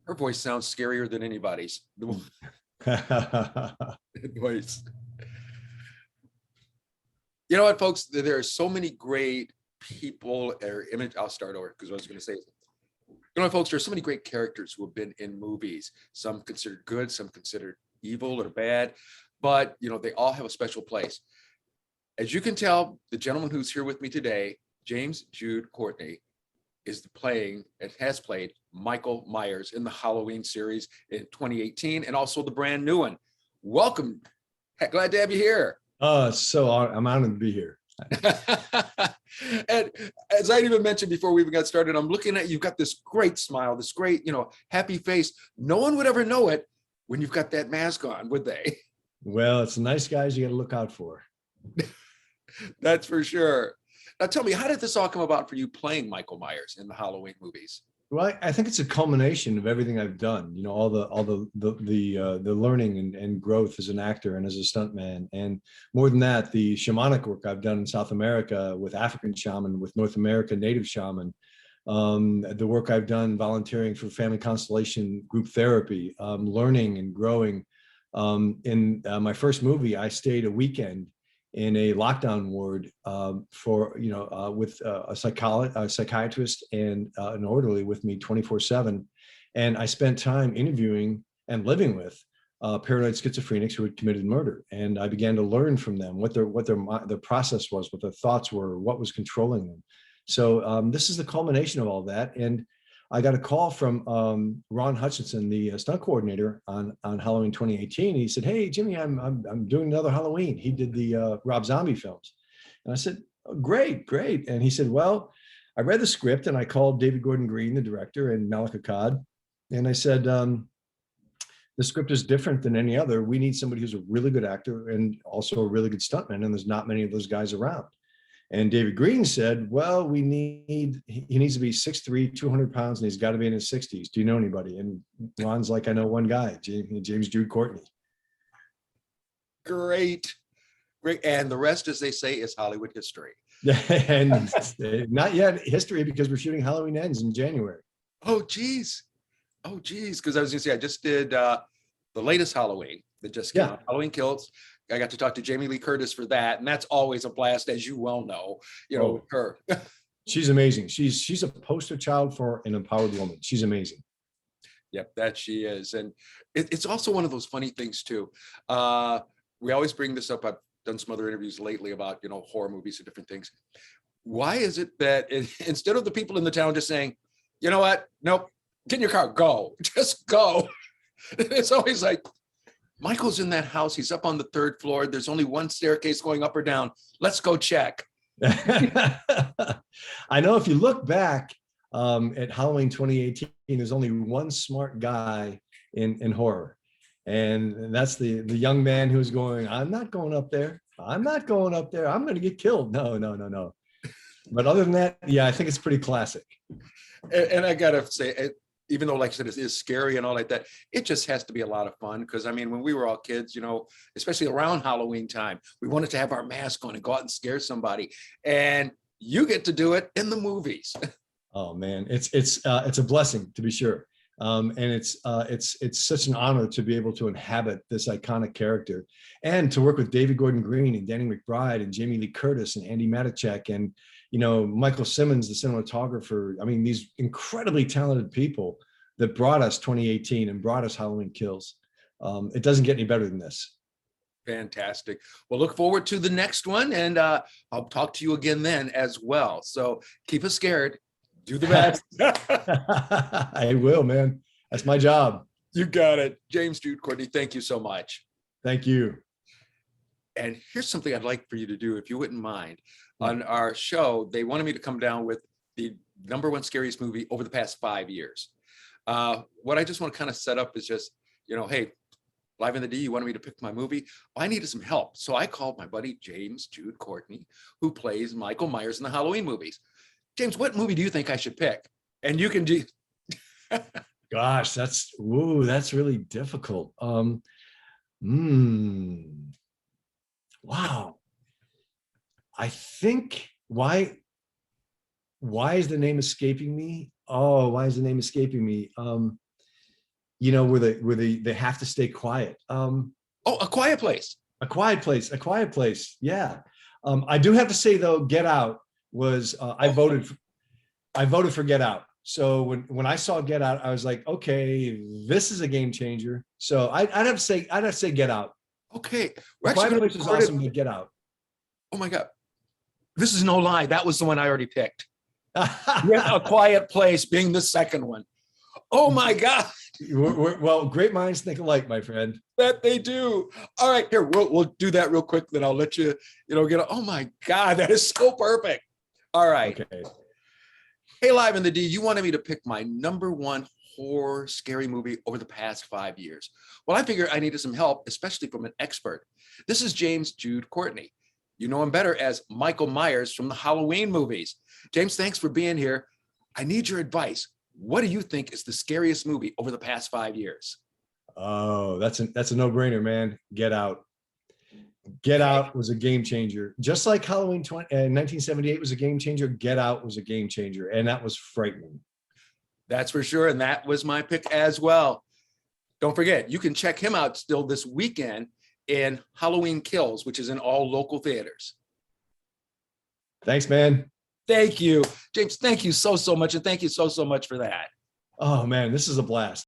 Her voice sounds scarier than anybody's. The voice. You know what, folks? There are so many great people or image. I'll start over because I was going to say, you know what, folks, there's so many great characters who have been in movies, some considered good, some considered evil or bad, but they all have a special place. As you can tell, the gentleman who's here with me today, James Jude Courtney, is playing and has played Michael Myers in the Halloween series in 2018 and also the brand new one. Welcome. Glad to have you here. I'm honored to be here. And as I even mentioned before we even got started, I'm looking at you've got this great smile, this great, happy face. No one would ever know it when you've got that mask on, would they? Well, it's the nice guys you got to look out for. That's for sure. Now tell me, how did this all come about for you playing Michael Myers in the Halloween movies? Well, I think it's a culmination of everything I've done. All the learning and growth as an actor and as a stuntman, and more than that, the shamanic work I've done in South America with African shaman, with North America native shaman, the work I've done volunteering for family constellation group therapy, learning and growing. In my first movie, I stayed a weekend in a lockdown ward with a psychiatrist and an orderly with me 24/7. And I spent time interviewing and living with paranoid schizophrenics who had committed murder. And I began to learn from them what their process was, what their thoughts were, what was controlling them. So this is the culmination of all that. And I got a call from Ron Hutchinson, the stunt coordinator on Halloween 2018. He said, "Hey, Jimmy, I'm doing another Halloween." He did the Rob Zombie films. And I said, "Oh, great. And he said, "Well, I read the script and I called David Gordon Green, the director, and Malika Cod. And I said, the script is different than any other. We need somebody who's a really good actor and also a really good stuntman. And there's not many of those guys around." And David Green said, "Well, he needs to be 6'3", 200 pounds, and he's got to be in his 60s. Do you know anybody?" And Ron's like, "I know one guy, James Jude Courtney." Great. And the rest, as they say, is Hollywood history. And not yet history, because we're shooting Halloween Ends in January. Oh, geez. Because I was going to say, I just did the latest Halloween that just came out, Halloween Kills. I got to talk to Jamie Lee Curtis for that, and that's always a blast, as you well know. With her. She's amazing. She's a poster child for an empowered woman. She's amazing. Yep, that she is, and it's also one of those funny things too. We always bring this up. I've done some other interviews lately about horror movies and different things. Why is it that instead of the people in the town just saying, "You know what? Nope, get in your car, go, just go," it's always like, "Michael's in that house. He's up on the 3rd floor. There's only one staircase going up or down. Let's go check." I know if you look back at Halloween 2018, there's only one smart guy in horror. And that's the young man who's going, "I'm not going up there. I'm not going up there. I'm going to get killed." No. But other than that, yeah, I think it's pretty classic. And I got to say, even though, like I said, it is scary and all like that, it just has to be a lot of fun. Because I mean, when we were all kids, especially around Halloween time, we wanted to have our mask on and go out and scare somebody. And you get to do it in the movies. Oh man, it's a blessing, to be sure. And it's such an honor to be able to inhabit this iconic character, and to work with David Gordon Green and Danny McBride and Jamie Lee Curtis and Andy Matichak and Michael Simmons, the cinematographer. I mean, these incredibly talented people that brought us 2018 and brought us Halloween Kills. It doesn't get any better than this. Fantastic. Well, look forward to the next one, and I'll talk to you again then as well. So keep us scared. Do the best. I will, man. That's my job. You got it. James Jude Courtney, thank you so much. Thank you. And here's something I'd like for you to do, if you wouldn't mind. On our show, they wanted me to come down with the #1 scariest movie over the past 5 years. What I just want to kind of set up is just, hey, Live in the D, you wanted me to pick my movie? Well, I needed some help. So I called my buddy, James Jude Courtney, who plays Michael Myers in the Halloween movies. James, what movie do you think I should pick? And you can do. Gosh, that's really difficult. Wow. I think why is the name escaping me? Oh, why is the name escaping me? you know, where they have to stay quiet. Oh, A Quiet Place. A Quiet Place, A Quiet Place. Yeah. I do have to say though, Get Out was I voted for Get Out. So when I saw Get Out, I was like, okay, this is a game changer. So I'd have to say Get Out. Okay, A Quiet Place was awesome, but Get Out. Oh my God, this is no lie. That was the one I already picked. With A Quiet Place being the second one. Oh my God. Well, great minds think alike, my friend. That they do. All right, here we'll do that real quick. Then I'll let you, get. Oh my God, that is so perfect. All right. Okay. Hey, Live in the D, you wanted me to pick my number one horror scary movie over the past 5 years. Well, I figured I needed some help, especially from an expert. This is James Jude Courtney. You know him better as Michael Myers from the Halloween movies. James, thanks for being here. I need your advice. What do you think is the scariest movie over the past 5 years? Oh, that's a no-brainer, man. Get Out. Get Out was a game changer. Just like Halloween 1978 was a game changer, Get Out was a game changer, and that was frightening. That's for sure, and that was my pick as well. Don't forget, you can check him out still this weekend in Halloween Kills, which is in all local theaters. Thanks, man. Thank you. James, thank you so much, and thank you so much for that. Oh, man, this is a blast.